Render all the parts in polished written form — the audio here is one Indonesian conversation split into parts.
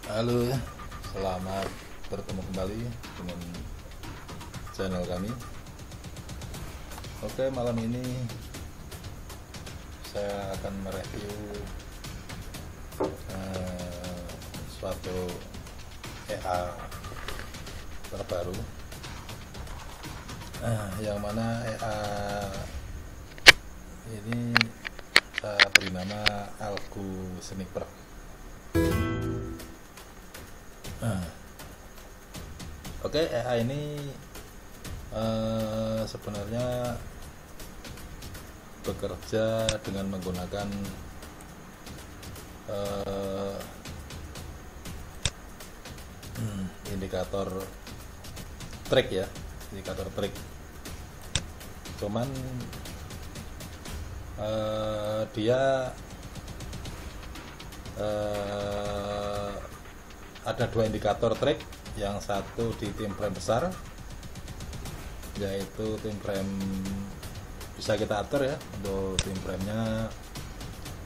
Halo, selamat bertemu kembali dengan channel kami. Oke, malam ini saya akan mereview suatu EA terbaru, yang mana EA ini saya beri nama Algo Sniper. Oke, EA ini sebenarnya bekerja dengan menggunakan indikator track ya, indikator track. Cuman dia ada dua indikator track, yang satu di tim frame besar, yaitu tim frame bisa kita atur ya, untuk tim frame-nya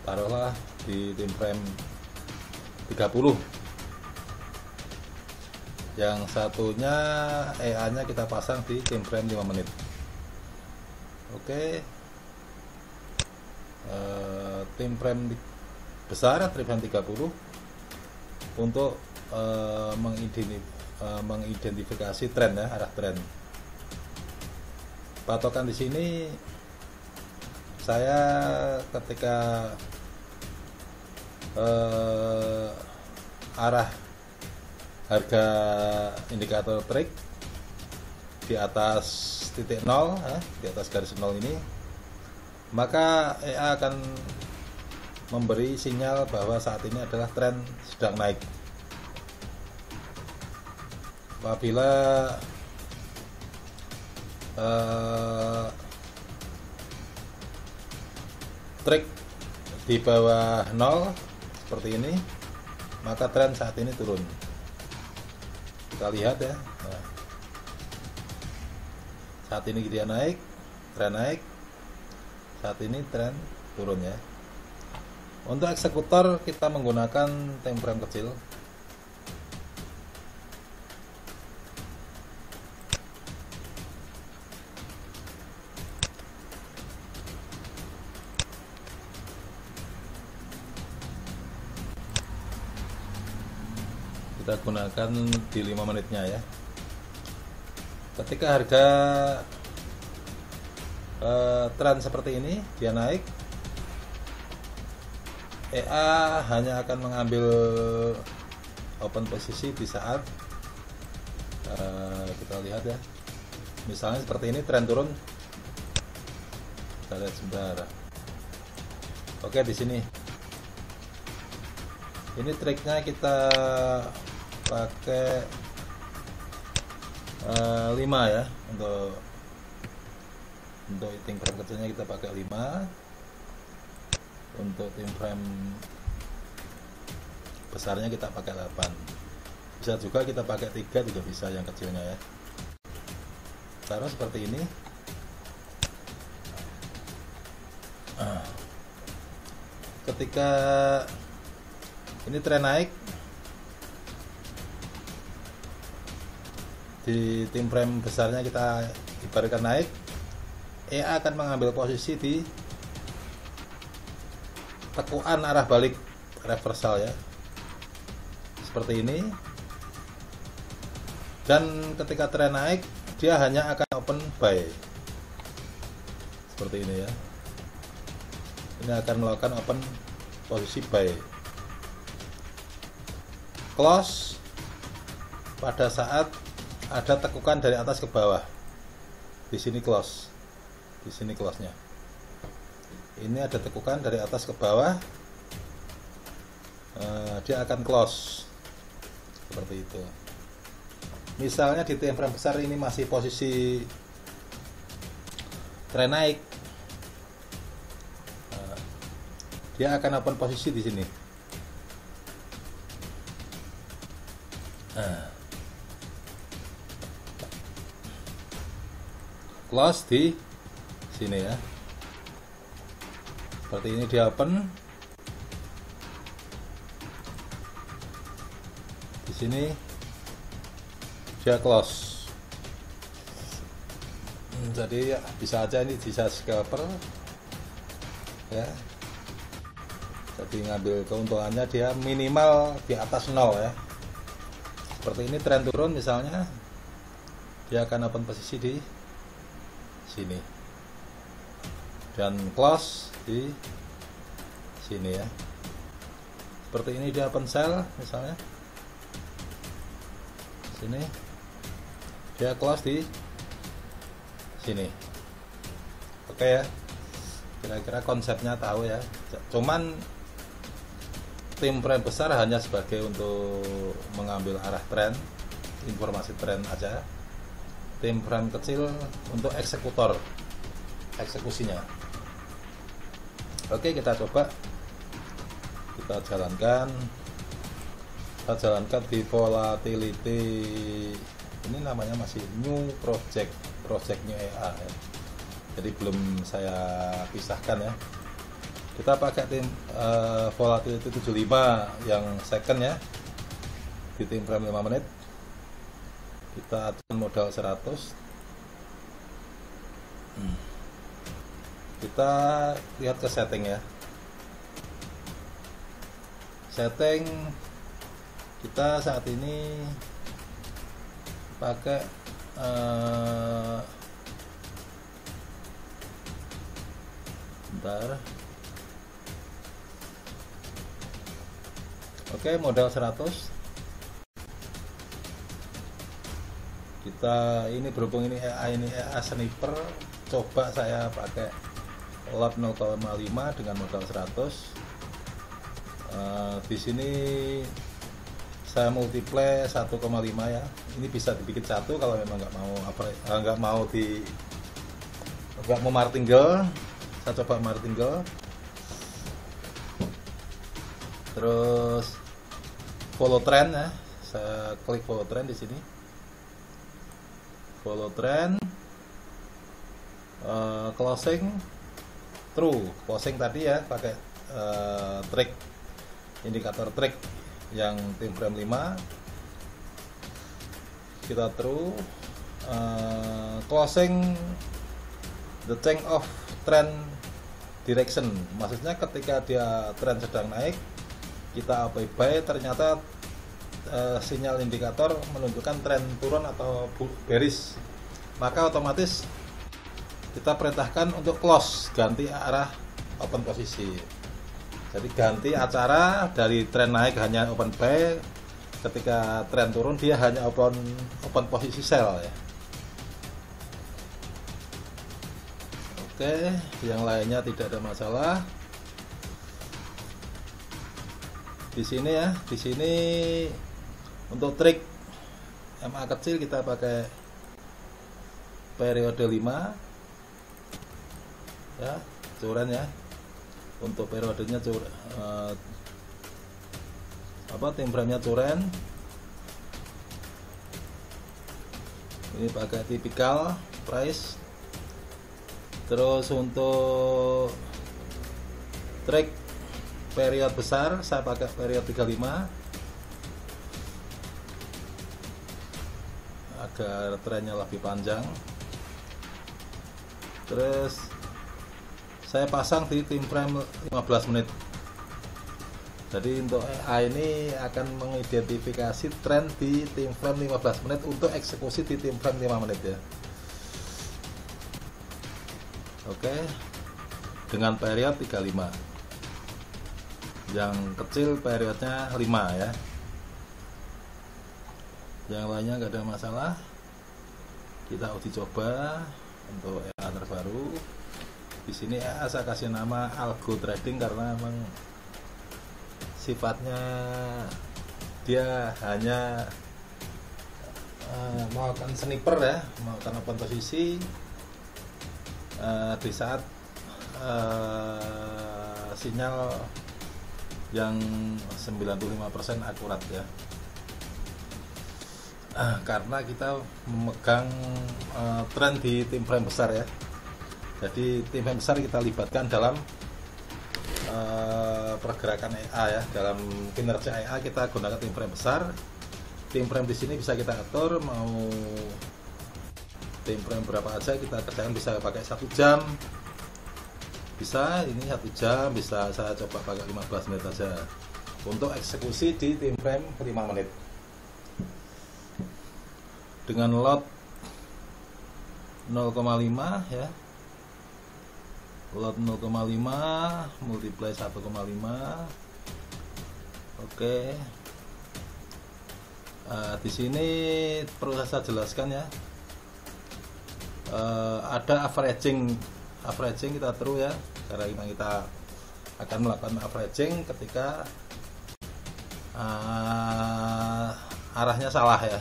taruhlah di tim frame 30. Yang satunya EA-nya kita pasang di tim frame 5 menit. Oke. Tim frame besar, tim frame 30 untuk mengidentifikasi tren ya, arah tren. Patokan di sini saya ketika arah harga indikator track di atas titik 0 ya, di atas garis 0 ini, maka EA akan memberi sinyal bahwa saat ini adalah tren sedang naik. Apabila track di bawah 0 seperti ini, maka tren saat ini turun. Kita lihat ya, nah, saat ini dia naik, tren naik, saat ini tren turun ya. Untuk eksekutor kita menggunakan time frame kecil. Kita gunakan di 5 menitnya ya. Ketika harga tren seperti ini, dia naik, EA hanya akan mengambil open posisi di saat kita lihat ya, misalnya seperti ini tren turun. Kita lihat sebentar. Oke, di sini ini triknya kita pakai 5 ya, untuk tim frame kecilnya kita pakai 5. Untuk tim frame besarnya kita pakai 8. Bisa juga kita pakai 3 juga bisa, yang kecilnya ya. Taruh seperti ini. Ketika ini tren naik di tim frame besarnya, kita ibaratkan naik, EA akan mengambil posisi di tekuan arah balik reversal ya, seperti ini. Dan ketika tren naik, dia hanya akan open buy seperti ini ya. Ini akan melakukan open posisi buy. Close pada saat ada tekukan dari atas ke bawah. Di sini close, di sini close-nya. Ini ada tekukan dari atas ke bawah, dia akan close seperti itu. Misalnya di time frame besar ini masih posisi tren naik, dia akan open posisi di sini. Close di sini ya. Seperti ini dia open. sini dia close. Jadi bisa aja ini bisa scalper ya. Jadi ngambil keuntungannya dia minimal di atas 0 ya. Seperti ini tren turun misalnya, dia akan open posisi di sini dan close di sini ya. Seperti ini dia open sell misalnya, sini dia close di sini. Oke ya, kira-kira konsepnya tahu ya. Cuman tim frame besar hanya sebagai untuk mengambil arah tren, informasi tren aja. Tim frame kecil untuk eksekusinya. Oke, kita coba, kita jalankan di volatility. Ini namanya masih new project new EA ya. Jadi belum saya pisahkan ya. Kita pakai tim volatility 75 yang second ya, di tim frame 5 menit. Kita atur modal 100. Kita lihat ke setting ya. Setting kita saat ini pakai bentar. Oke, modal 100. Kita ini berhubung ini EA sniper, coba saya pakai lot 0,5 dengan modal 100. Di sini saya multiply 1,5 ya. Ini bisa dibikin 1 kalau memang nggak mau martingale. Saya coba martingale. Terus follow trend ya. Saya klik follow trend di sini. Follow trend, closing true. Closing tadi ya pakai trick, indikator trick yang tim frame 5. Kita true, closing the change of trend direction. Maksudnya ketika dia tren sedang naik, kita buy, ternyata sinyal indikator menunjukkan tren turun atau bearish, maka otomatis kita perintahkan untuk close, ganti arah open posisi. Jadi ganti acara dari tren naik hanya open buy, ketika tren turun dia hanya open posisi sell ya. Oke, yang lainnya tidak ada masalah. Di sini ya, di sini untuk trik MA kecil kita pakai periode 5 ya, curen ya. Untuk periodenya tim frame-nya curen. Ini pakai typical price. Terus untuk trik period besar saya pakai period 35 agar trennya lebih panjang. Terus saya pasang di tim frame 15 menit. Jadi untuk EA ini akan mengidentifikasi tren di tim frame 15 menit untuk eksekusi di tim frame 5 menit ya. Oke, dengan period 35. Yang kecil periodnya 5 ya. Yang lainnya nggak ada masalah. Kita uji coba untuk EA terbaru. Di sini EA saya kasih nama Algo Trading karena memang sifatnya dia hanya melakukan sniper ya, melakukan open posisi di saat sinyal yang 95% akurat ya. Karena kita memegang tren di tim frame besar ya. Jadi tim frame besar kita libatkan dalam pergerakan EA ya. Dalam kinerja EA kita gunakan tim frame besar. Time frame di sini bisa kita atur, mau time frame berapa aja kita kerjakan, bisa pakai 1 jam, bisa ini 1 jam, bisa saya coba pakai 15 menit aja untuk eksekusi di time frame 5 menit dengan load 0,5 ya, load 0,5 multiply 1,5. Oke. Di sini perlu saya jelaskan ya, ada averaging kita terus ya, karena kita akan melakukan averaging ketika arahnya salah ya.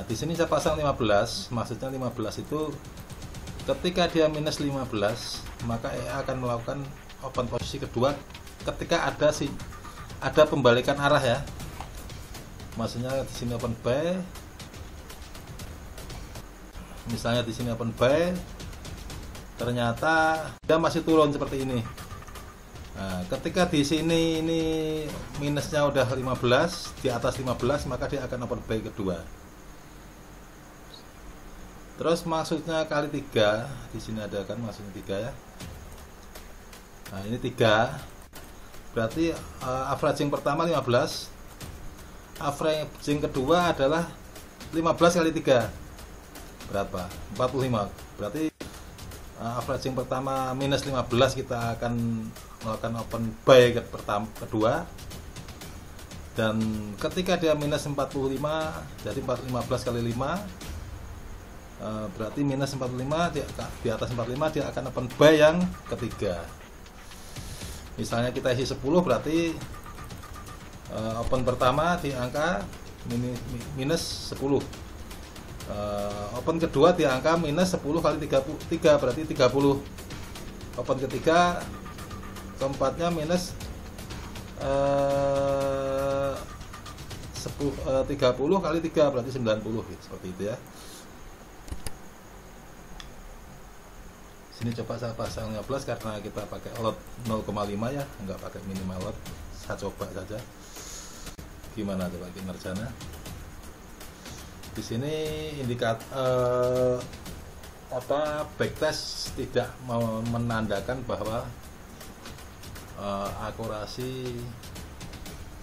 Di sini saya pasang 15, maksudnya 15 itu ketika dia minus 15 maka EA akan melakukan open posisi kedua ketika ada pembalikan arah ya. Maksudnya di sini open buy, misalnya di sini open buy, ternyata dia masih turun seperti ini. Nah, ketika di sini ini minusnya udah 15, di atas 15, maka dia akan open buy kedua. Terus maksudnya kali 3, di sini ada kan maksudnya 3 ya. Nah, ini 3. Berarti averaging pertama 15. Averaging kedua adalah 15 kali 3 berapa? 45. Berarti averaging pertama minus 15 kita akan melakukan open buy kedua, dan ketika dia minus 45, jadi 15 kali 5 berarti minus 45, di atas 45 dia akan open buy yang ketiga. Misalnya kita isi 10, berarti open pertama di angka minus 10, open kedua di angka minus 10 kali 33, berarti 30. Open ketiga keempatnya minus 30 kali 3, berarti 90 gitu, seperti itu ya. Sini coba saya pasang 15 karena kita pakai load 0,5 ya, nggak pakai minimal load. Saya coba saja gimana coba kinerjanya. Di sini backtest tidak menandakan bahwa akurasi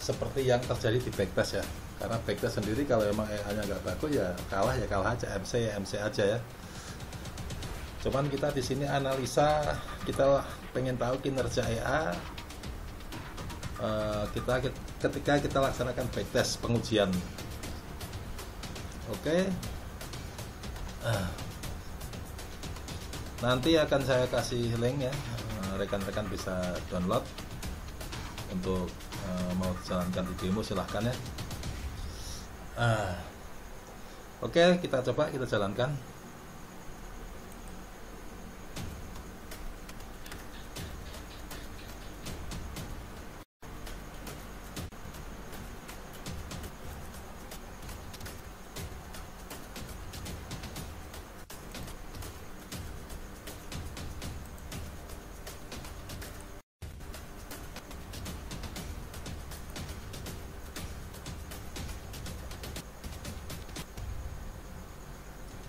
seperti yang terjadi di backtest ya, karena backtest sendiri kalau emang EA-nya nggak bagus ya kalah aja, MC aja ya. Cuman kita di sini analisa, kita pengen tahu kinerja EA ketika kita laksanakan backtest pengujian. Oke. Nanti akan saya kasih link ya, rekan-rekan bisa download untuk mau jalankan di demo, silahkan ya. Oke, kita coba kita jalankan.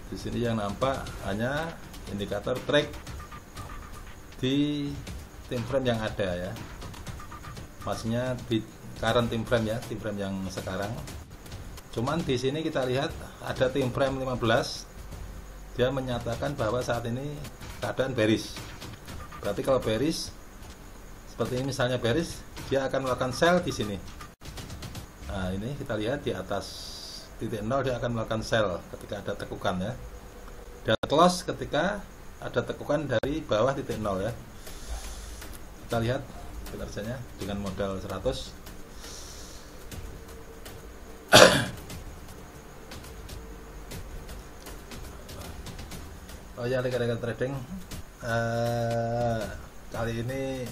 Di sini yang nampak hanya indikator track di time frame yang ada ya, maksudnya di current time frame ya, time frame yang sekarang. Cuman di sini kita lihat ada time frame 15, dia menyatakan bahwa saat ini keadaan bearish. Berarti kalau bearish seperti ini, misalnya bearish, dia akan melakukan sell di sini. Nah, ini kita lihat di atas titik 0 dia akan melakukan sell ketika ada tekukan ya, dan close ketika ada tekukan dari bawah titik 0 ya. Kita lihat kinerjanya dengan modal 100. Oh ya, rekan-rekan trading, kali ini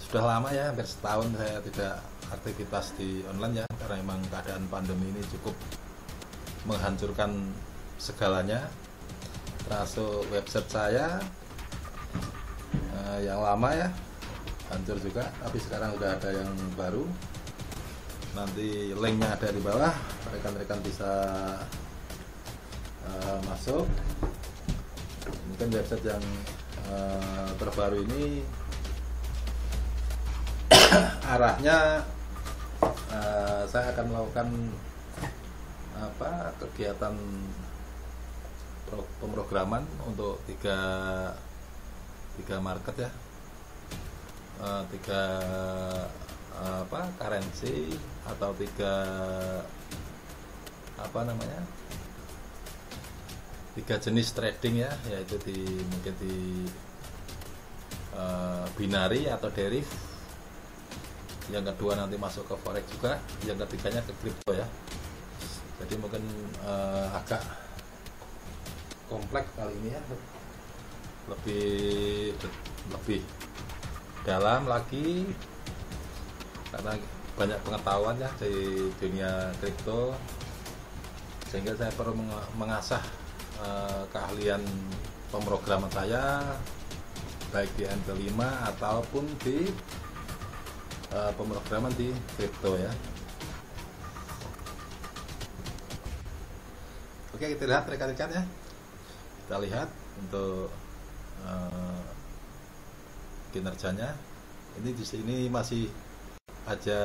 sudah lama ya, hampir setahun saya tidak aktivitas di online ya, karena memang keadaan pandemi ini cukup menghancurkan segalanya, termasuk website saya yang lama ya hancur juga, tapi sekarang udah ada yang baru. nanti linknya ada di bawah, rekan-rekan bisa masuk. Mungkin website yang terbaru ini arahnya saya akan melakukan kegiatan pemrograman untuk tiga market ya, tiga currency atau tiga jenis trading ya, yaitu mungkin di binary atau deriv, yang kedua nanti masuk ke forex juga, yang ketiganya ke crypto ya. Jadi mungkin agak kompleks kali ini ya, lebih dalam lagi karena banyak pengetahuan ya di dunia kripto, sehingga saya perlu mengasah keahlian pemrograman saya baik di MT5 ataupun di pemrograman di kripto ya. Oke, kita lihat rekan-rekan ya. Kita lihat untuk kinerjanya. Ini di sini masih aja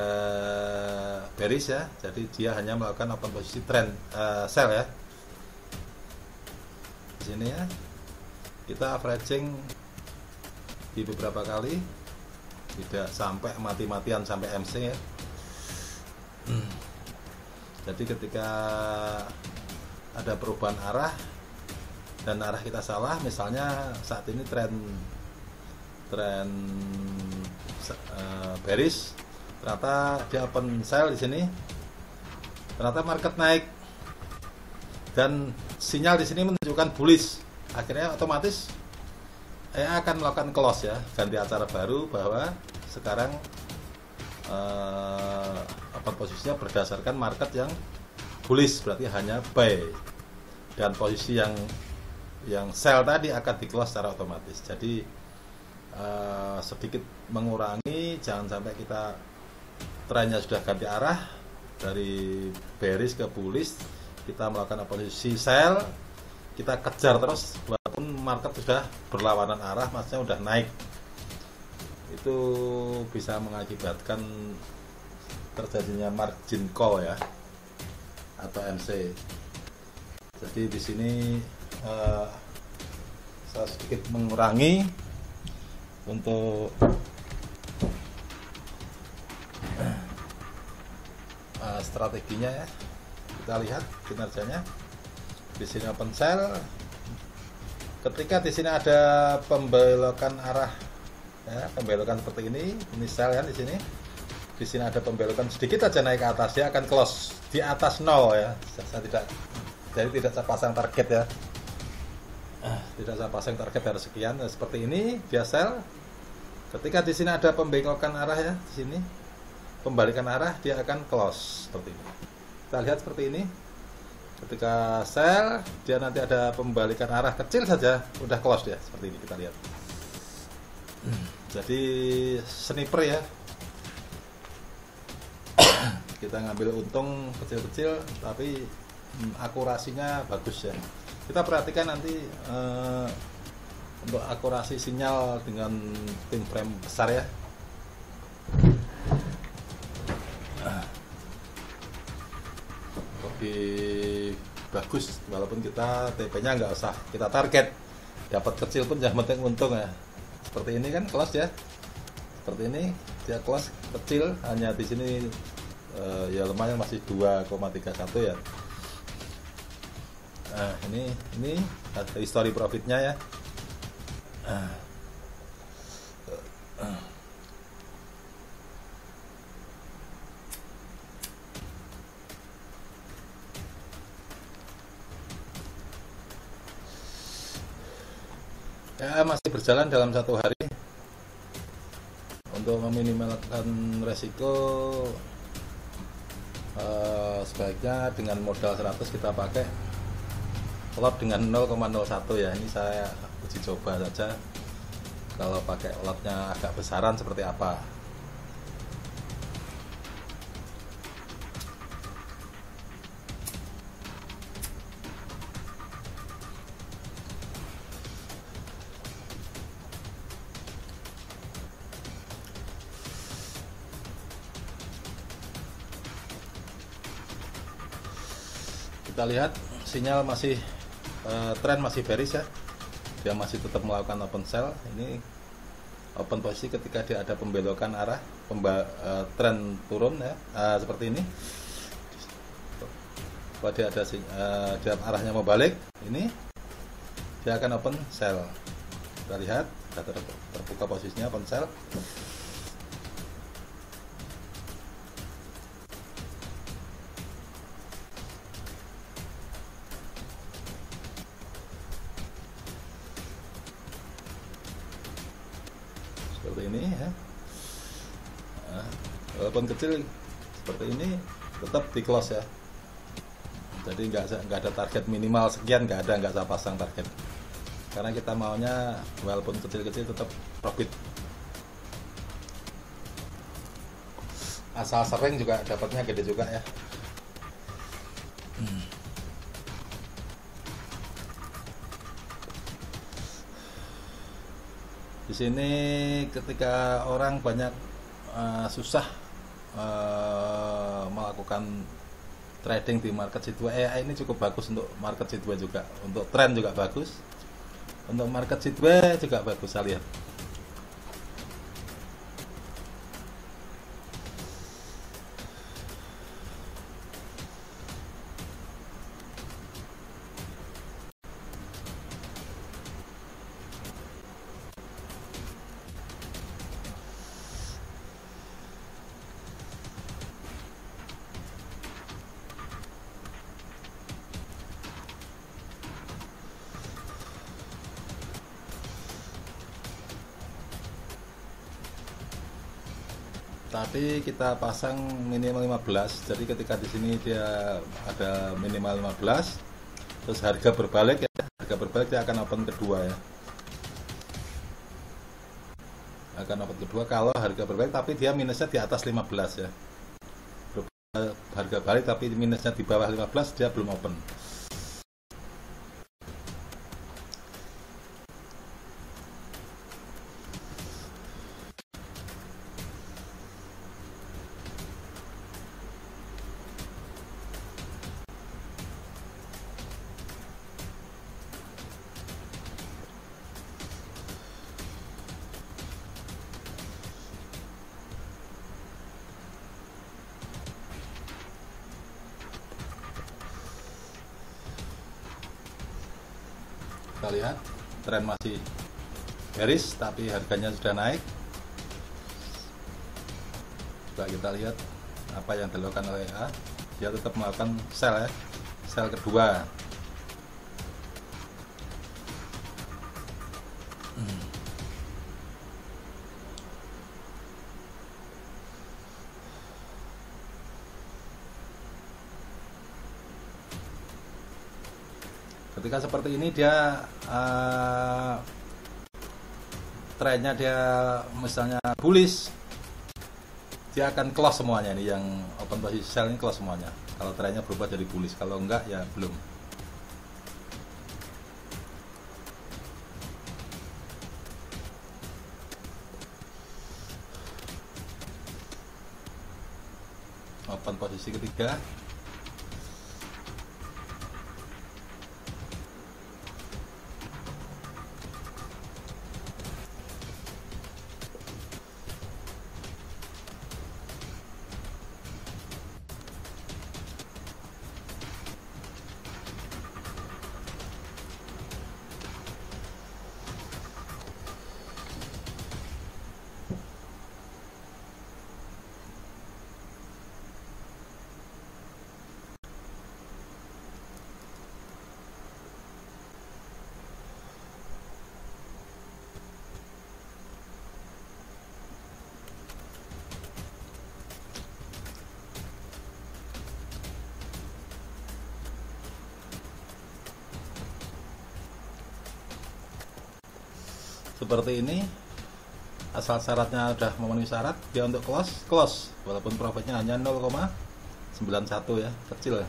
bearish ya. Jadi dia hanya melakukan open posisi trend sell ya. Di sini ya. Kita averaging di beberapa kali, tidak sampai mati-matian sampai MC ya. Jadi ketika ada perubahan arah dan arah kita salah, misalnya saat ini tren bearish, ternyata dia open sell di sini, ternyata market naik dan sinyal di sini menunjukkan bullish, akhirnya otomatis akan melakukan close ya, ganti acara baru bahwa sekarang open posisinya berdasarkan market yang bullish, berarti hanya buy, dan posisi yang sell tadi akan di close secara otomatis. Jadi sedikit mengurangi, jangan sampai kita trennya sudah ganti arah dari bearish ke bullish, kita melakukan posisi sell, kita kejar terus walaupun market sudah berlawanan arah, maksudnya sudah naik. Itu bisa mengakibatkan terjadinya margin call ya, atau MC. Jadi di sini saya sedikit mengurangi untuk strateginya ya. Kita lihat kinerjanya. Di sini open sell. Ketika di sini ada pembelokan arah ya, pembelokan seperti ini sell ya di sini. Di sini ada pembelokan sedikit aja naik ke atas, dia akan close di atas 0 ya. Jadi tidak saya pasang target ya. Tidak saya pasang target harus sekian. Nah, seperti ini dia sell. Ketika di sini ada pembelokan arah ya, di sini pembalikan arah, dia akan close seperti ini. Kita lihat seperti ini. Ketika sell, dia nanti ada pembalikan arah kecil saja, udah close dia seperti ini. Kita lihat. Jadi sniper ya. Kita ngambil untung kecil-kecil, tapi akurasinya bagus ya. Kita perhatikan nanti untuk akurasi sinyal dengan tim frame besar ya. Lebih bagus, walaupun kita TP-nya nggak usah kita target, dapat kecil pun jangan penting untung ya. Seperti ini kan close ya. Seperti ini dia close kecil, hanya di sini ya lumayan, masih 2,31 ya. Nah, ini history profitnya ya. Ya, masih berjalan dalam satu hari. Untuk meminimalkan resiko, sebaiknya dengan modal 100 kita pakai lot dengan 0,01 ya. Ini saya uji coba saja, kalau pakai lotnya agak besaran seperti apa. kita lihat sinyal masih tren masih bearish ya, dia masih tetap melakukan open sell. Ini open posisi ketika dia ada pembelokan arah tren turun ya, seperti ini. Kalau dia ada dia arahnya mau balik, ini dia akan open sell. Kita lihat sudah terbuka posisinya open sell. Seperti ini ya. Walaupun kecil seperti ini tetap di close ya. Jadi nggak ada target minimal sekian, nggak saya pasang target, karena kita maunya walaupun kecil-kecil tetap profit. Asal sering juga dapatnya gede juga ya. Di sini ketika orang banyak susah melakukan trading di market situ, ini cukup bagus untuk market situ juga, untuk tren juga bagus, untuk market situ juga bagus saya lihat. Tadi kita pasang minimal 15, jadi ketika di sini dia ada minimal 15, terus harga berbalik ya, harga berbalik dia akan open kedua ya, akan open kedua kalau harga berbalik tapi dia minusnya di atas 15 ya. Harga balik tapi minusnya di bawah 15, dia belum open. Kita lihat tren masih bearish tapi harganya sudah naik. Coba kita lihat apa yang dilakukan oleh A, dia tetap melakukan sell ya, sell kedua. Ketika seperti ini dia trennya dia misalnya bullish, dia akan close semuanya. Ini yang open posisi sell ini close semuanya kalau trennya berubah jadi bullish, kalau enggak ya belum. Open posisi ketiga. Seperti ini, asal syaratnya udah memenuhi syarat, dia untuk close walaupun profitnya hanya 0,91 ya, kecil ya.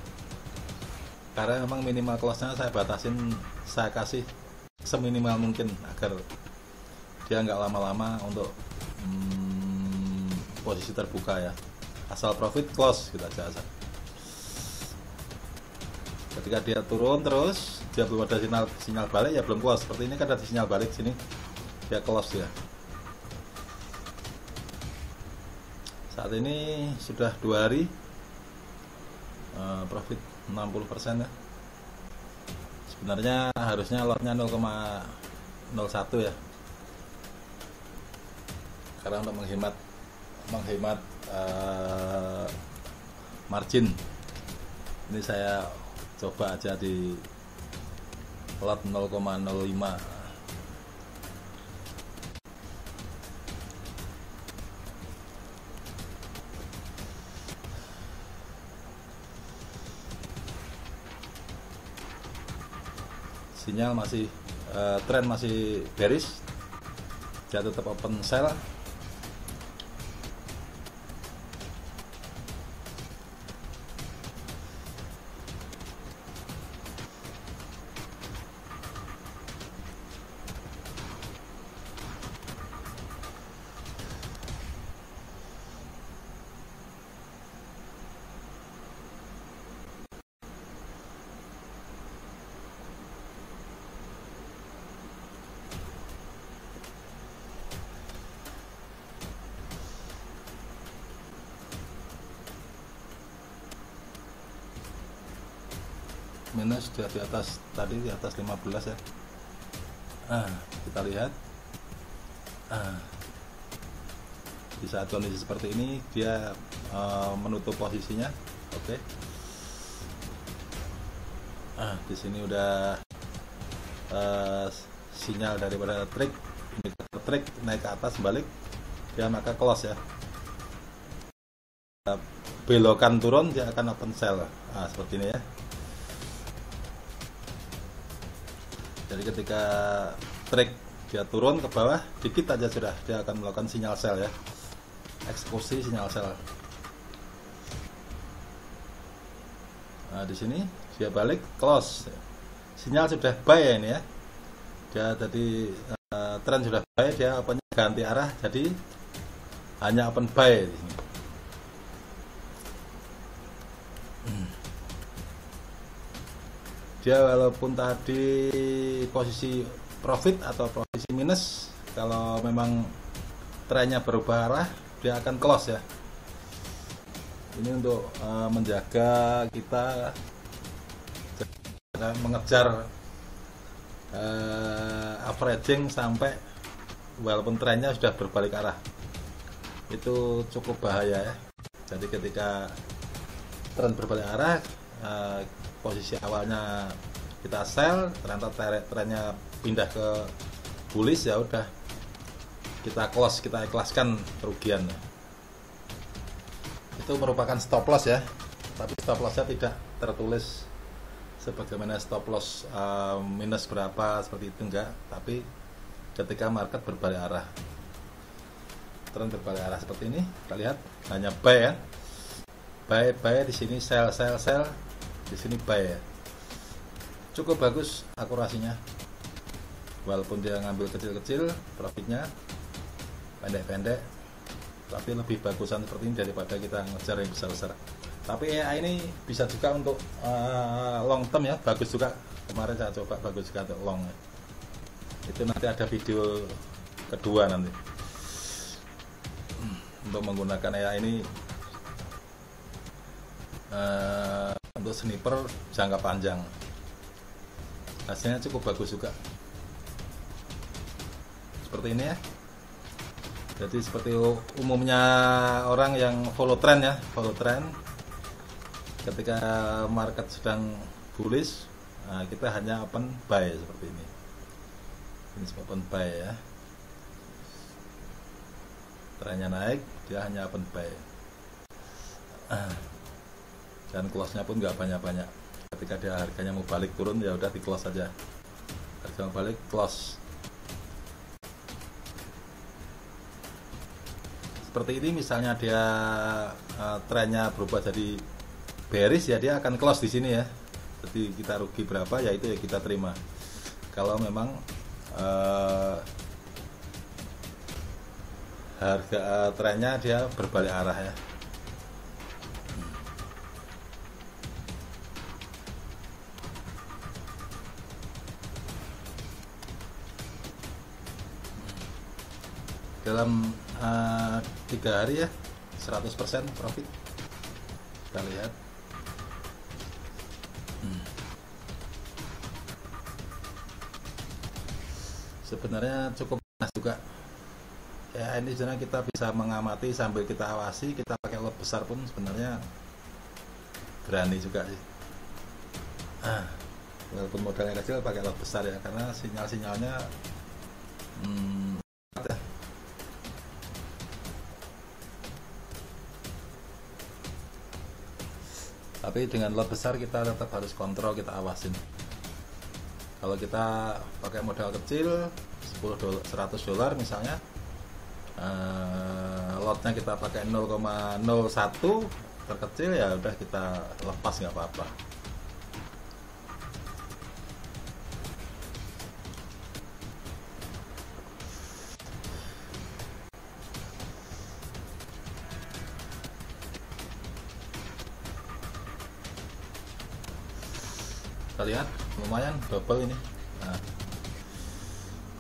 Karena memang minimal close-nya saya batasin, saya kasih seminimal mungkin agar dia nggak lama-lama untuk posisi terbuka ya. Asal profit close gitu aja. Ketika dia turun terus dia belum ada sinyal balik ya belum close. Seperti ini kan ada sinyal balik sini, dia close ya. Saat ini sudah 2 hari, profit 60% ya. Sebenarnya harusnya lotnya 0,01 ya, karena untuk menghemat margin ini saya coba aja di lot 0,05. Sinyal masih tren masih bearish, dia tetap open sell. Minus di atas tadi, di atas 15 ya. Kita lihat di saat kondisi seperti ini dia menutup posisinya. Oke. Di sini udah sinyal daripada indikator trik naik ke atas balik, dia maka close ya. Belokan turun dia akan open sell. Seperti ini ya. Jadi ketika trik dia turun ke bawah dikit aja sudah dia akan melakukan sinyal sell ya, eksekusi sinyal sell. Di sini dia balik close, sinyal sudah buy ya ini ya. Dia tadi tren sudah buy, dia opennya ganti arah jadi hanya open buy di sini. Dia walaupun tadi posisi profit atau posisi minus, kalau memang trennya berubah arah dia akan close ya. Ini untuk menjaga kita mengejar averaging sampai walaupun trennya sudah berbalik arah, itu cukup bahaya ya. Jadi ketika tren berbalik arah, posisi awalnya kita sell, ternyata trennya pindah ke bullish, ya udah kita close, kita ikhlaskan kerugian. Itu merupakan stop loss ya, tapi stop lossnya tidak tertulis sebagaimana stop loss minus berapa seperti itu, enggak. Tapi ketika market berbalik arah, tren berbalik arah seperti ini, kita lihat hanya buy ya, buy di sini, sell, di sini buy ya. Cukup bagus akurasinya, walaupun dia ngambil kecil-kecil profitnya, pendek-pendek, tapi lebih bagusan seperti ini daripada kita ngejar yang besar-besar. Tapi AI ini bisa juga untuk long term ya, bagus juga. Kemarin saya coba, bagus juga untuk long ya. Itu nanti ada video kedua nanti untuk menggunakan AI ini untuk sniper jangka panjang. Hasilnya cukup bagus juga seperti ini ya. Jadi seperti umumnya orang yang follow trend ya, follow trend. Ketika market sedang bullish, kita hanya open buy seperti ini. Ini open buy ya. Trennya naik, dia hanya open buy. Dan close-nya pun nggak banyak-banyak. Ketika dia harganya mau balik turun, ya udah di close saja. Harga mau balik, close. Seperti ini misalnya dia trennya berubah jadi bearish, ya dia akan close di sini ya. Jadi kita rugi berapa ya itu ya kita terima. Kalau memang harga trennya dia berbalik arah ya. dalam 3 hari ya 100% profit. Kita lihat. Sebenarnya cukup panas juga ya, ini sebenarnya kita bisa mengamati sambil kita awasi. Kita pakai lot besar pun sebenarnya berani juga sih, walaupun modalnya kecil pakai lot besar ya, karena sinyal-sinyalnya ya. Tapi dengan lot besar kita tetap harus kontrol, kita awasin. Kalau kita pakai modal kecil $100 misalnya, lotnya kita pakai 0,01 terkecil, ya udah kita lepas nggak apa-apa. Kita lihat lumayan double ini. Nah,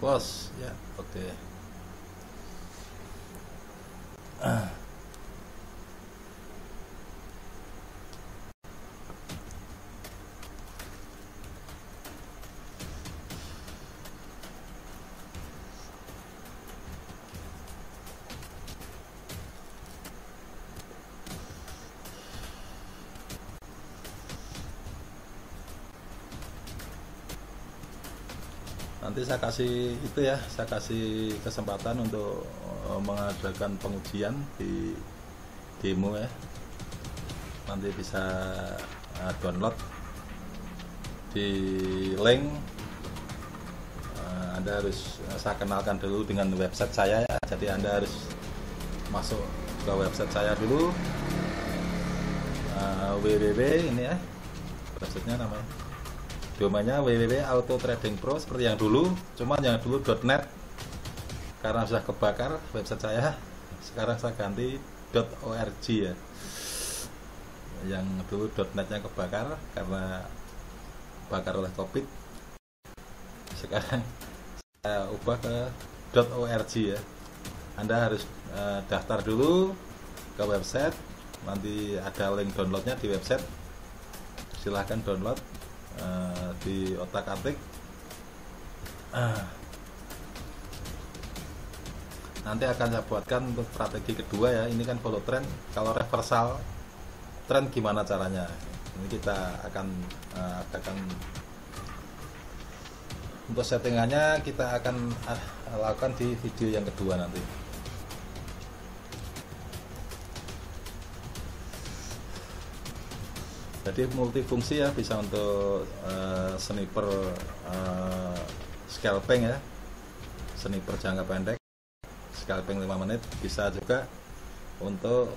close ya, oke. Nanti saya kasih itu ya, saya kasih kesempatan untuk mengadakan pengujian di demo ya. Nanti bisa download di link. Anda harus, saya kenalkan dulu dengan website saya ya. Jadi Anda harus masuk ke website saya dulu, www ini ya, websitenya namanya, domainnya www.autotradingpro seperti yang dulu, cuman yang dulu .net karena sudah kebakar website saya. Sekarang saya ganti .org ya. Yang dulu .netnya kebakar karena bakar oleh COVID. Sekarang saya ubah ke .org ya. Anda harus daftar dulu ke website, nanti ada link downloadnya di website. Silahkan download, di otak-atik. Nanti akan saya buatkan untuk strategi kedua ya. Ini kan follow trend. Kalau reversal trend gimana caranya? Ini kita akan adakan. Untuk settingannya kita akan lakukan di video yang kedua nanti. Jadi multifungsi ya, bisa untuk sniper scalping ya, sniper jangka pendek, scalping 5 menit, bisa juga untuk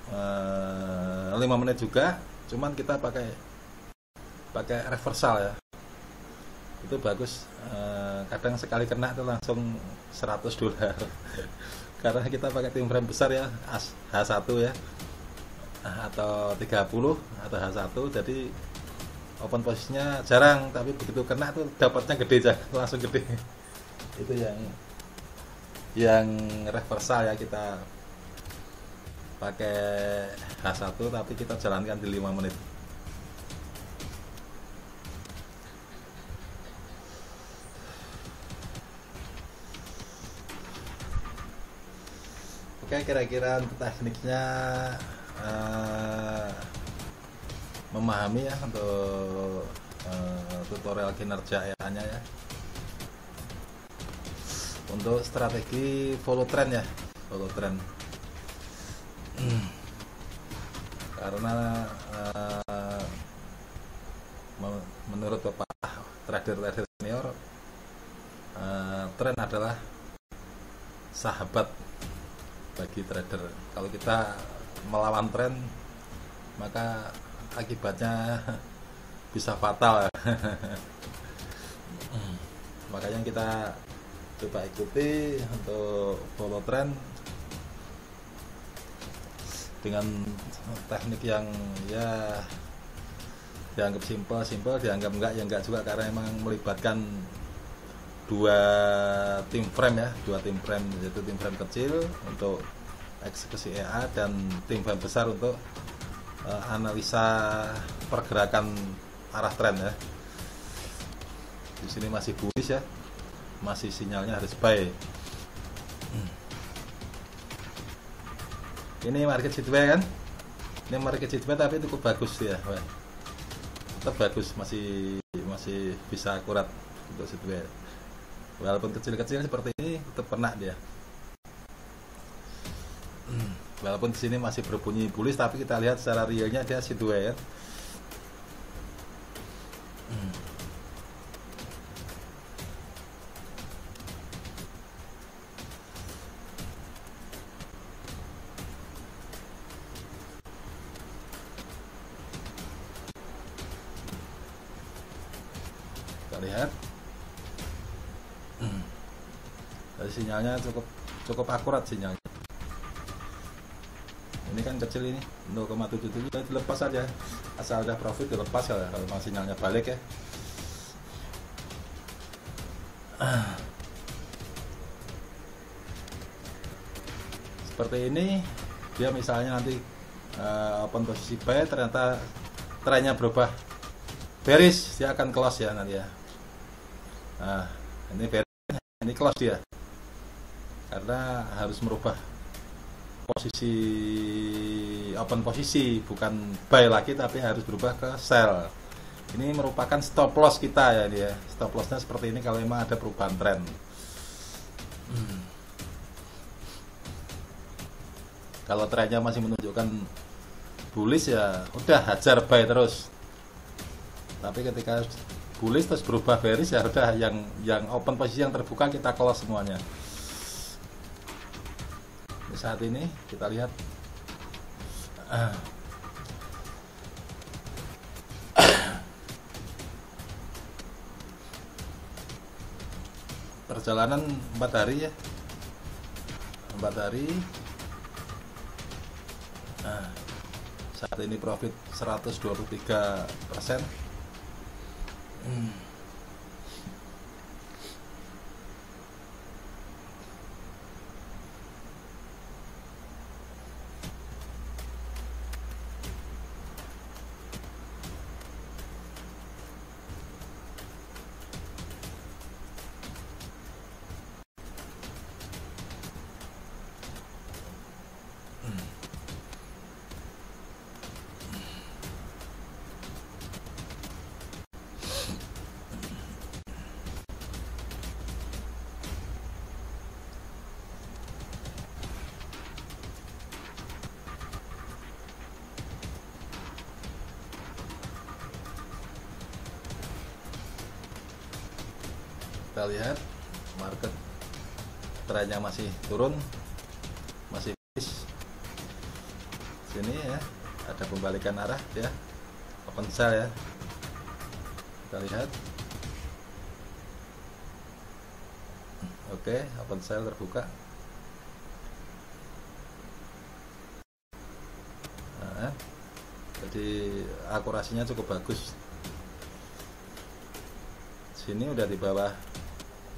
5 menit juga, cuman kita pakai reversal ya, itu bagus. Kadang sekali kena itu langsung $100 karena kita pakai tim frame besar ya, H1 ya, atau 30 atau H1, jadi open posisinya jarang, tapi begitu kena tuh dapatnya gede, langsung gede. Itu yang reversal ya, kita pakai H1 tapi kita jalankan di 5 menit. Oke, kira-kira untuk tekniknya memahami ya untuk tutorial kinerja EA-nya ya. Untuk strategi follow trend ya, follow trend. Karena menurut Bapak trader senior, tren adalah sahabat bagi trader. Kalau kita melawan tren, maka akibatnya bisa fatal. Makanya kita coba ikuti untuk follow trend dengan teknik yang ya dianggap simpel, dianggap enggak ya enggak juga, karena emang melibatkan dua tim frame ya, dua tim frame, yaitu tim frame kecil untuk eksekusi EA dan tim frame besar untuk analisa pergerakan arah tren ya. Di sini masih bullish ya, masih sinyalnya harus buy. Ini market sideways kan? Ini market sideways tapi cukup bagus ya, tetap bagus, masih bisa akurat untuk sideways. Walaupun kecil-kecil seperti ini tetap kena dia. Walaupun di sini masih berbunyi bullish, tapi kita lihat secara realnya dia sideways ya. Kita lihat. Dari sinyalnya cukup akurat sinyalnya. Ini kan kecil ini 0,77, dilepas saja, asal ada profit dilepas ya kalau sinyalnya balik ya. Seperti ini dia misalnya nanti open posisi buy, ternyata trennya berubah bearish, dia akan close ya nanti ya. Nah ini bearish, ini close dia karena harus merubah posisi open posisi, bukan buy lagi tapi harus berubah ke sell. Ini merupakan stop loss kita ya dia. Stop lossnya seperti ini kalau memang ada perubahan tren. Kalau trennya masih menunjukkan bullish ya udah hajar buy terus. Tapi ketika bullish terus berubah bearish ya udah yang open posisi yang terbuka kita close semuanya. Saat ini kita lihat perjalanan 4 hari ya, 4 hari. Saat ini profit 123%. Kita lihat market trennya masih turun, masih bullish. Sini ya ada pembalikan arah ya, open sell ya. Kita lihat. Oke, open sell terbuka. Nah, jadi akurasinya cukup bagus. Sini udah di bawah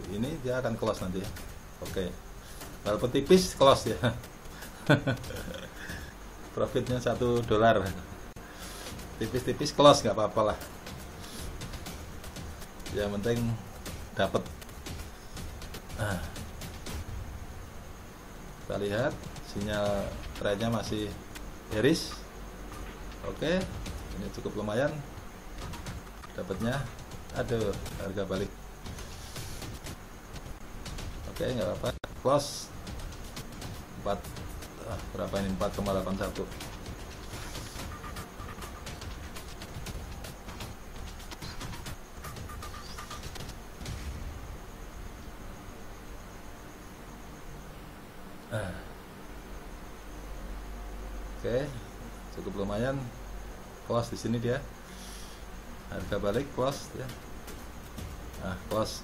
ini, dia akan close nanti. Oke, walaupun tipis close ya. Profitnya $1, tipis-tipis close nggak apa-apa lah, yang penting dapat. Kita lihat sinyal trennya masih bearish. Oke, ini cukup lumayan dapatnya. Aduh, harga balik. Oke, nggak apa-apa. Close 4 berapa ini, 4,81. Oke, cukup lumayan. Close di sini dia. Harga balik close ya. Close.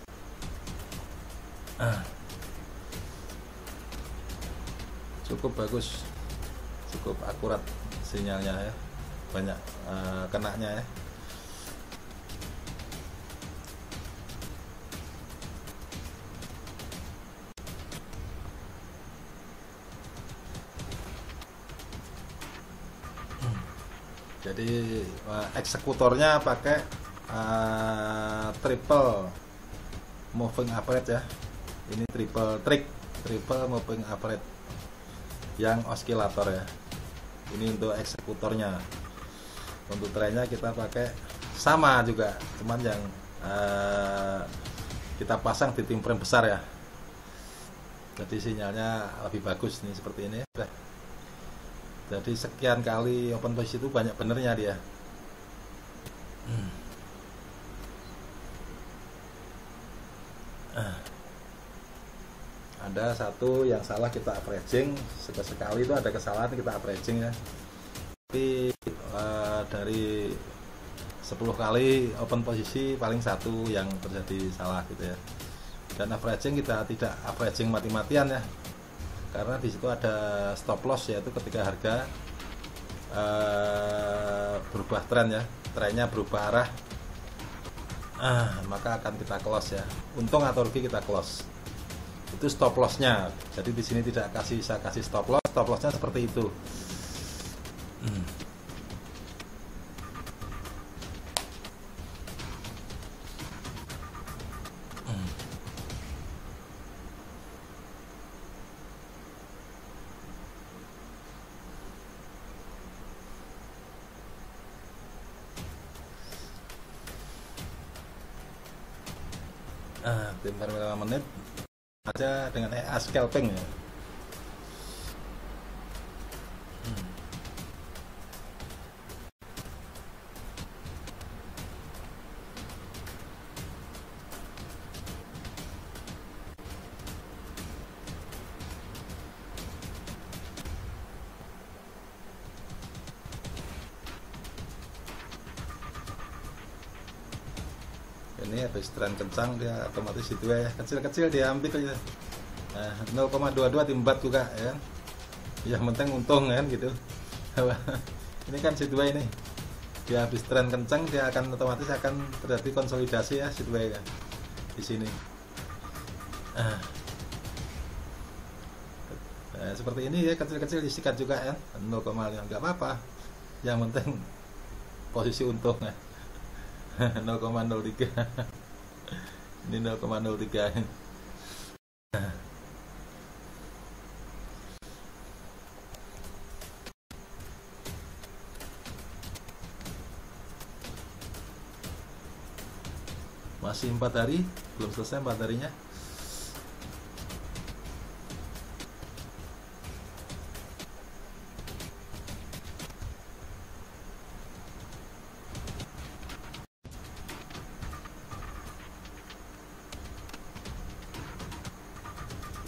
Cukup bagus, cukup akurat sinyalnya ya, banyak kenanya ya. Jadi eksekutornya pakai triple moving average ya. Ini triple moving average yang osilator ya. Ini untuk eksekutornya. Untuk trennya kita pakai sama juga, cuman yang kita pasang di tim frame besar ya. Jadi sinyalnya lebih bagus nih seperti ini. Jadi sekian kali open posisi itu banyak benernya dia. Ada satu yang salah kita averaging, sekali itu ada kesalahan kita averaging ya. Tapi dari 10 kali open posisi paling satu yang terjadi salah gitu ya. Dan averaging kita tidak averaging mati-matian ya, karena di situ ada stop loss, yaitu ketika harga berubah tren ya, trennya berubah arah, maka akan kita close ya. Untung atau rugi kita close. Itu stop lossnya. Jadi di sini tidak saya kasih stop lossnya seperti itu. Tim 5 menit aja dengan EA scalping ya. Ini habis tren kencang dia otomatis itu ya, kecil-kecil dia ambil aja. 0,22 timbat juga ya. Yang penting untung kan gitu. Ini kan C2 ini. Dia habis tren kencang, dia akan otomatis akan terjadi konsolidasi ya C2 ya. Di sini. Seperti ini ya, kecil-kecil disikat juga ya. 0,5 enggak apa-apa. Yang penting posisi untung ya. 0,03. Ini 0,03. Masih 4 hari, belum selesai 4 harinya.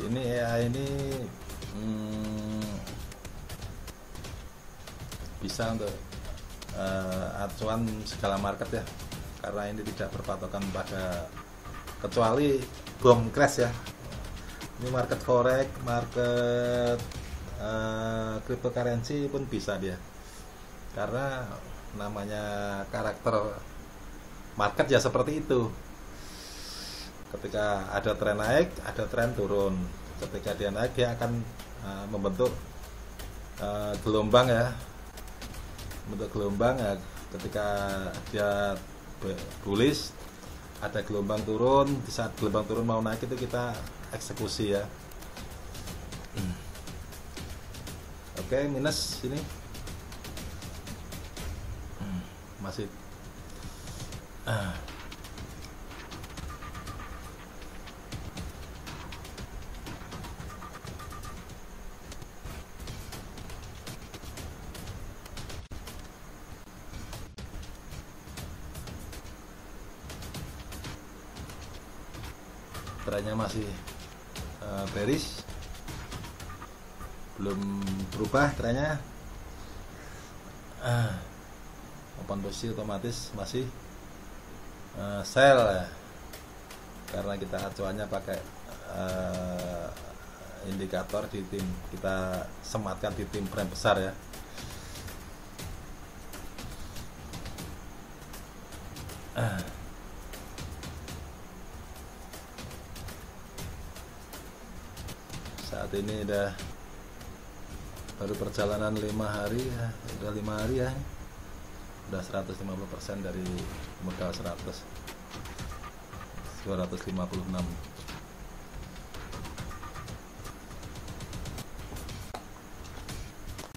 Ini AI ini bisa untuk acuan segala market ya, karena ini tidak berpatokan pada, kecuali bom crash ya. Ini market forex, market cryptocurrency pun bisa dia, karena namanya karakter market ya seperti itu. Ketika ada tren naik, ada tren turun. Ketika dia naik, dia akan membentuk gelombang ya, membentuk gelombang ya. Ketika dia bullish, ada gelombang turun. Di saat gelombang turun mau naik itu kita eksekusi ya. Oke, minus sini masih trennya masih bearish, belum berubah trennya. Open posisi otomatis masih sell ya, karena kita acuannya pakai indikator di tim, kita sematkan di tim frame besar ya. Saat ini udah baru perjalanan 5 hari ya, udah 5 hari ya. udah 150% dari modal 256.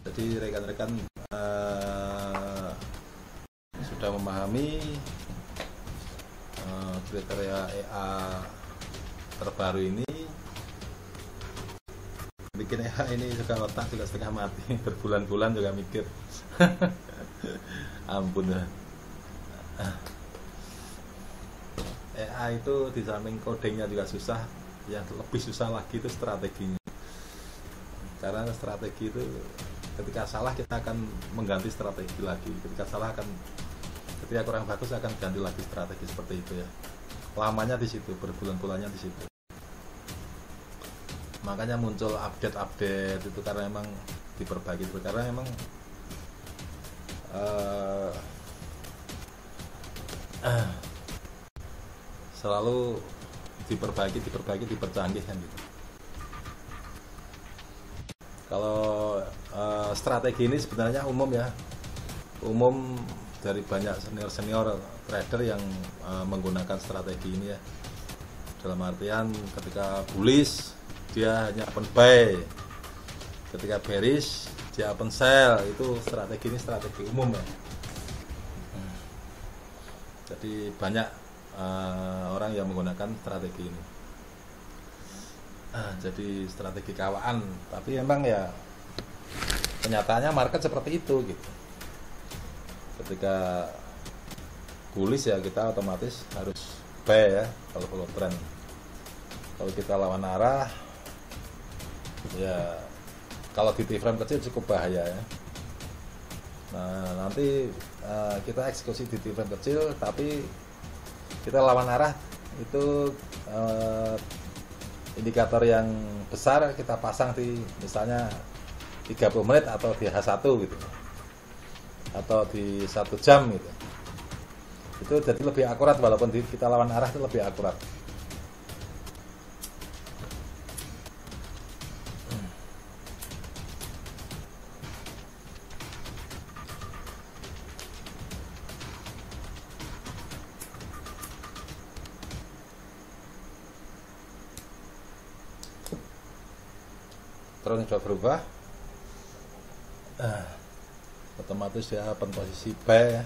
Jadi rekan-rekan sudah memahami kriteria EA terbaru ini. Bikin EA ini juga otak juga setengah mati, berbulan-bulan juga mikir. Ampun ya. EA itu di samping codingnya juga susah, yang lebih susah lagi itu strateginya. Karena strategi itu ketika salah kita akan mengganti strategi lagi, ketika kurang bagus akan ganti lagi strategi, seperti itu ya. Lamanya di situ, berbulan-bulannya di situ. Makanya muncul update itu karena memang diperbaiki, karena memang selalu diperbaiki, dipercanggih kan gitu. Kalau strategi ini sebenarnya umum ya, umum dari banyak senior trader yang menggunakan strategi ini ya. Dalam artian ketika bullish dia hanya open buy, ketika bearish dia open sell. Itu strategi ini strategi umum ya. Jadi banyak orang yang menggunakan strategi ini. Jadi strategi kawaan, tapi memang ya kenyataannya market seperti itu gitu. Ketika bullish ya kita otomatis harus buy ya kalau follow trend. Kalau kita lawan arah ya, kalau di T-frame kecil cukup bahaya ya. Nah nanti kita eksekusi di T-frame kecil, tapi kita lawan arah itu indikator yang besar kita pasang di misalnya 30 menit atau di H1 gitu, atau di 1 jam gitu. Itu jadi lebih akurat, walaupun kita lawan arah itu lebih akurat. Terus sudah berubah, otomatis dia open posisi buy ya.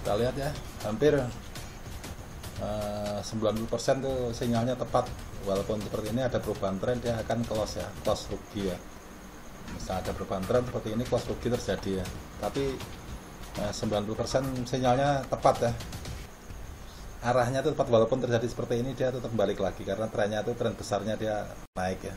Kita lihat ya, hampir 90% tuh sinyalnya tepat. Walaupun seperti ini ada perubahan tren, dia akan close ya, close rugi ya. Misal ada perubahan tren seperti ini, close rugi terjadi ya. Tapi 90% sinyalnya tepat ya, arahnya itu tepat. Walaupun terjadi seperti ini, dia tetap balik lagi karena trennya itu, tren besarnya dia naik ya.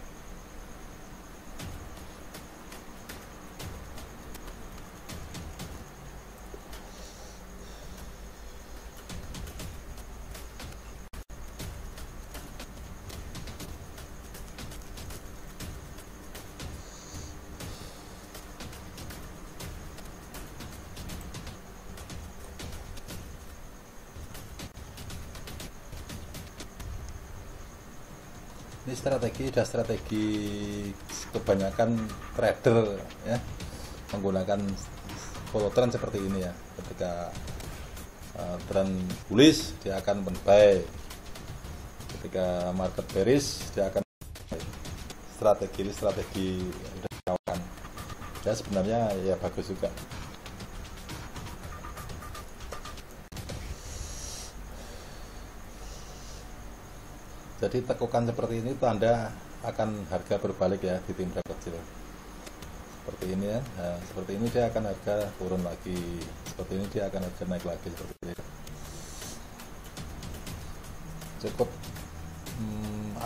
Ini strategi kebanyakan trader ya, menggunakan follow trend seperti ini ya. Ketika trend bullish dia akan buy, ketika market bearish dia akan buy. Strategi kawan ya, sebenarnya ya bagus juga. Jadi tekukan seperti ini tanda akan harga berbalik ya di tim kecil. Seperti ini ya. Nah, seperti ini dia akan harga turun lagi. Seperti ini dia akan harga naik lagi, seperti ini. Cukup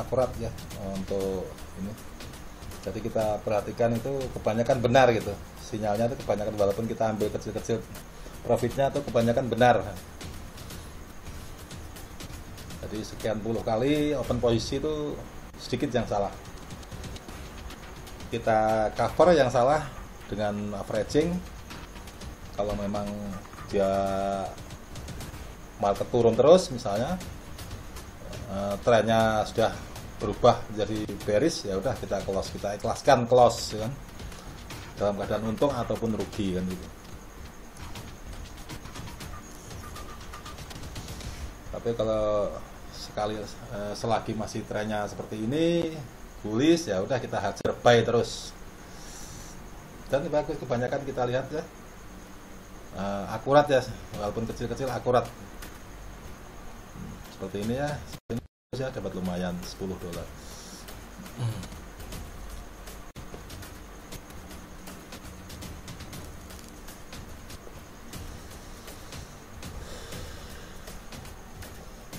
akurat ya untuk ini. Jadi kita perhatikan itu kebanyakan benar gitu, sinyalnya itu kebanyakan, walaupun kita ambil kecil-kecil profitnya itu kebanyakan benar. Jadi sekian puluh kali open posisi itu sedikit yang salah. Kita cover yang salah dengan averaging. Kalau memang dia market turun terus misalnya, trennya sudah berubah jadi bearish, ya udah kita close, kita ikhlaskan close ya kan, dalam keadaan untung ataupun rugi kan gitu. Tapi kalau selagi masih trennya seperti ini bullish, ya udah kita hajar buy terus. Dan bagus, kebanyakan kita lihat ya akurat ya, walaupun kecil-kecil akurat. Seperti ini ya, saya dapat lumayan $10.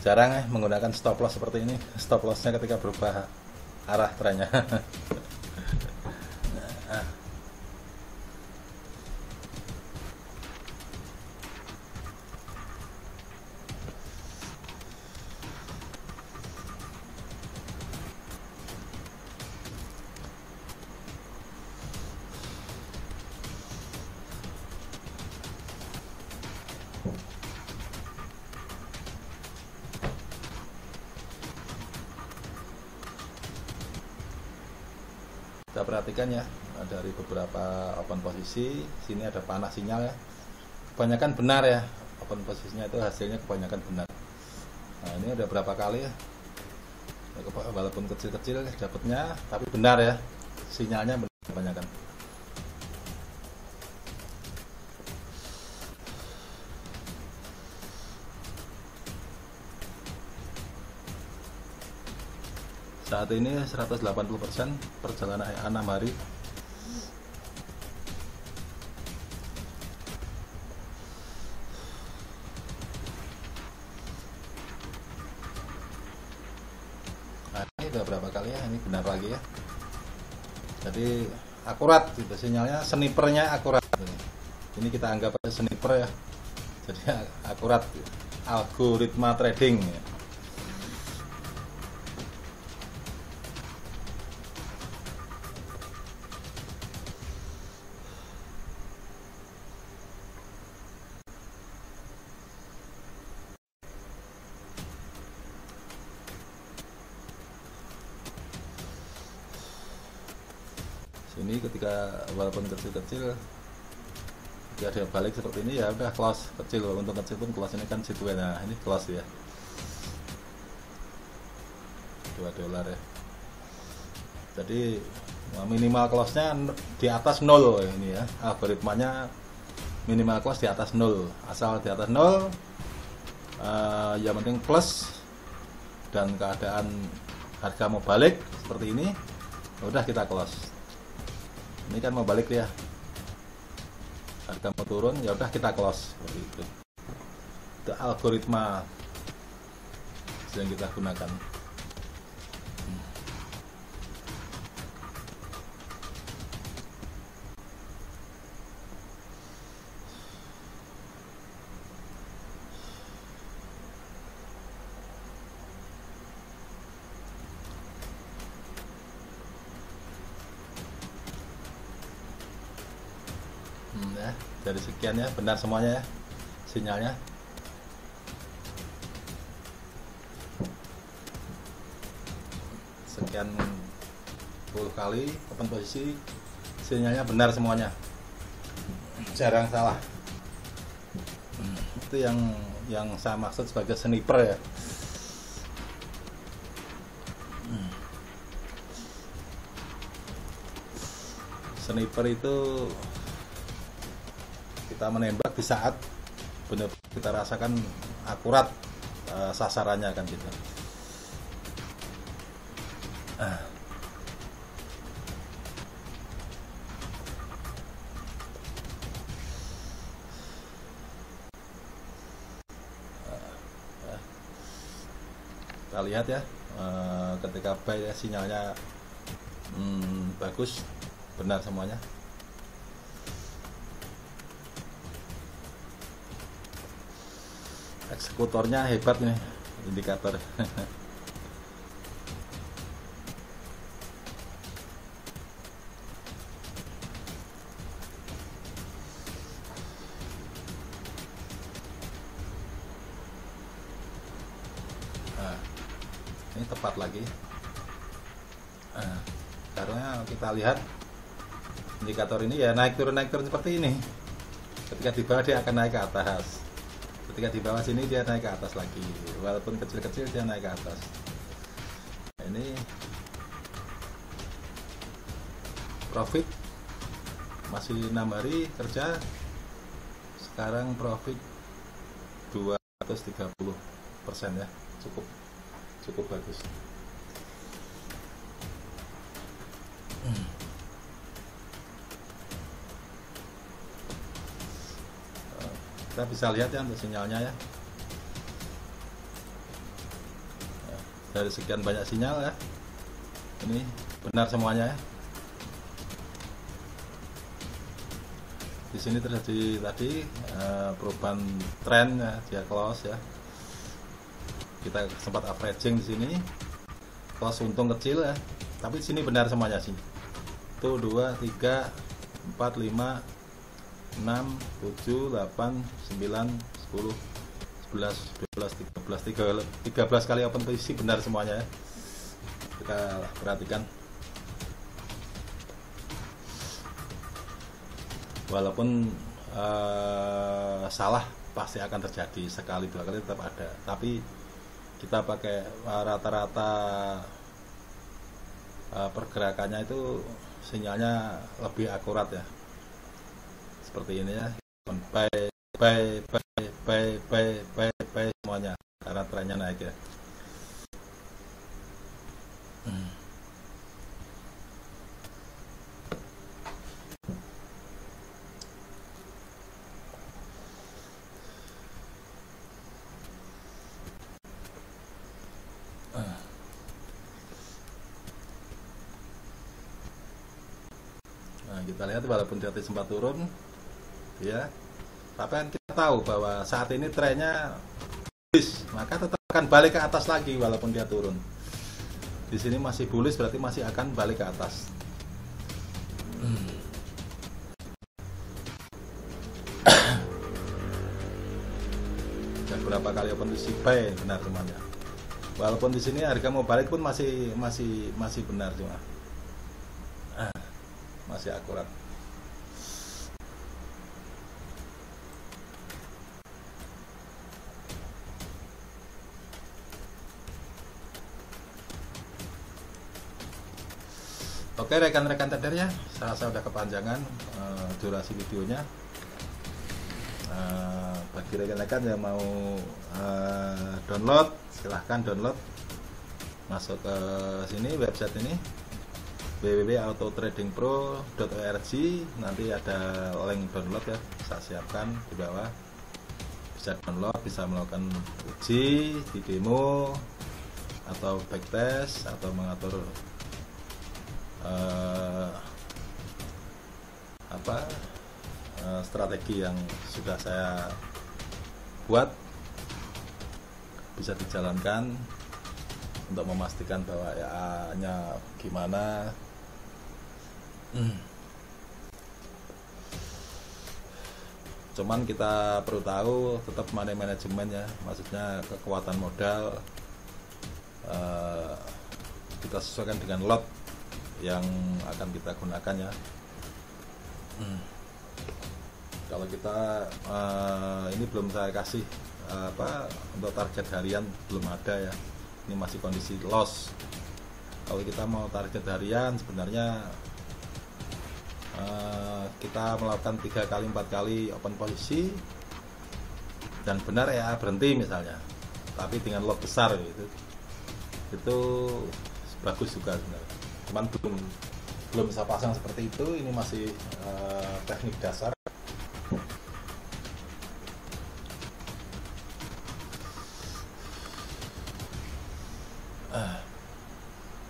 Jarang menggunakan stop loss seperti ini. Stop lossnya ketika berubah arah trennya. Kita perhatikan ya, dari beberapa open posisi, sini ada panah sinyal ya, kebanyakan benar ya, open posisinya itu hasilnya kebanyakan benar. Nah ini udah berapa kali ya, walaupun kecil-kecil dapatnya, tapi benar ya, sinyalnya benar kebanyakan. Saat ini 180% perjalanan 6 hari. Nah, ini udah berapa kali ya, ini benar lagi ya. Jadi akurat gitu, sinyalnya snipernya akurat. Ini kita anggap sniper ya. Jadi akurat, algoritma trading ya. Sini ketika walaupun kecil-kecil, ketika dia balik seperti ini ya udah close kecil, walaupun kecil pun close. Ini kan situ, nah ini close ya, $2 ya. Jadi minimal close nya di atas 0 ini ya, algoritmanya minimal close di atas 0, asal di atas 0 yang penting plus dan keadaan harga mau balik seperti ini, udah kita close. Ini kan mau balik dia, harga mau turun, ya udah kita close seperti itu. Itu algoritma yang kita gunakan. Ya, dari sekian ya, benar semuanya ya sinyalnya. Sekian puluh kali open posisi, sinyalnya benar semuanya, jarang salah. Itu yang saya maksud sebagai sniper ya. Sniper itu kita menembak di saat benar-benar kita rasakan akurat sasarannya kan gitu. Kita lihat ya, ketika buy ya, sinyalnya bagus, benar semuanya. Eksekutornya hebat nih indikator. Nah, ini tepat lagi. Nah, karena kita lihat indikator ini ya naik turun seperti ini. Ketika di bawah dia akan naik ke atas, ketika di bawah sini dia naik ke atas lagi, walaupun kecil-kecil dia naik ke atas. Nah, ini profit masih 6 hari kerja, sekarang profit 230% ya, cukup bagus. Kita bisa lihat ya untuk sinyalnya ya. Dari sekian banyak sinyal ya, ini benar semuanya ya. Di sini terjadi tadi perubahan tren ya, dia close ya. Kita sempat averaging di sini, close untung kecil ya. Tapi di sini benar semuanya sih. Tuh 2, 3, 4, 5, 6, 7, 8, 9, 10, 11, 12, 13 kali open posisi benar semuanya ya. Kita perhatikan. Walaupun salah pasti akan terjadi, sekali dua kali tetap ada, tapi kita pakai rata-rata pergerakannya itu sinyalnya lebih akurat ya, seperti ini ya, buy semuanya karena trennya naik ya. Nah, kita lihat walaupun dia sempat turun ya, tapi kan kita tahu bahwa saat ini trennya bullish, maka tetap akan balik ke atas lagi walaupun dia turun. Di sini masih bullish, berarti masih akan balik ke atas. Dan berapa kali open posisi buy benar semuanya. Walaupun di sini harga mau balik pun masih benar cuma masih akurat. Oke rekan-rekan trader ya, saya udah kepanjangan durasi videonya. Bagi rekan-rekan yang mau download, silahkan download, masuk ke sini website ini www.autotradingpro.org. Nanti ada link download ya, saya siapkan di bawah. Bisa download, bisa melakukan uji di demo atau backtest atau mengatur strategi yang sudah saya buat, bisa dijalankan untuk memastikan bahwa ya gimana. Cuman kita perlu tahu tetap money management ya, maksudnya kekuatan modal kita sesuaikan dengan lot yang akan kita gunakan ya. Kalau kita ini belum saya kasih untuk target harian, belum ada ya, ini masih kondisi loss. Kalau kita mau target harian sebenarnya kita melakukan 3 kali 4 kali open posisi dan benar ya berhenti misalnya, tapi dengan lot besar gitu, itu bagus juga sebenarnya. Cuman belum bisa pasang seperti itu, ini masih teknik dasar.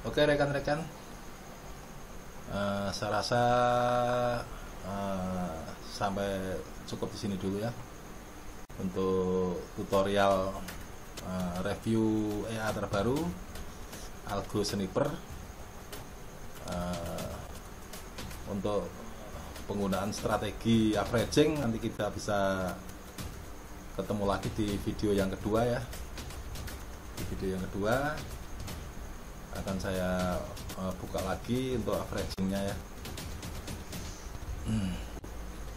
Oke rekan-rekan, Saya rasa sampai cukup di sini dulu ya untuk tutorial review EA terbaru Algo Sniper. Untuk penggunaan strategi averaging nanti kita bisa ketemu lagi di video yang kedua ya. Di video yang kedua akan saya buka lagi untuk averagingnya ya.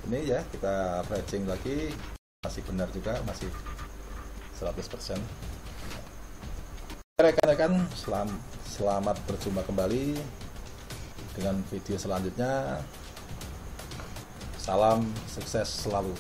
Ini ya, kita averaging lagi, masih benar juga, masih 100%. Rekan-rekan, selamat berjumpa kembali dengan video selanjutnya. Salam sukses selalu.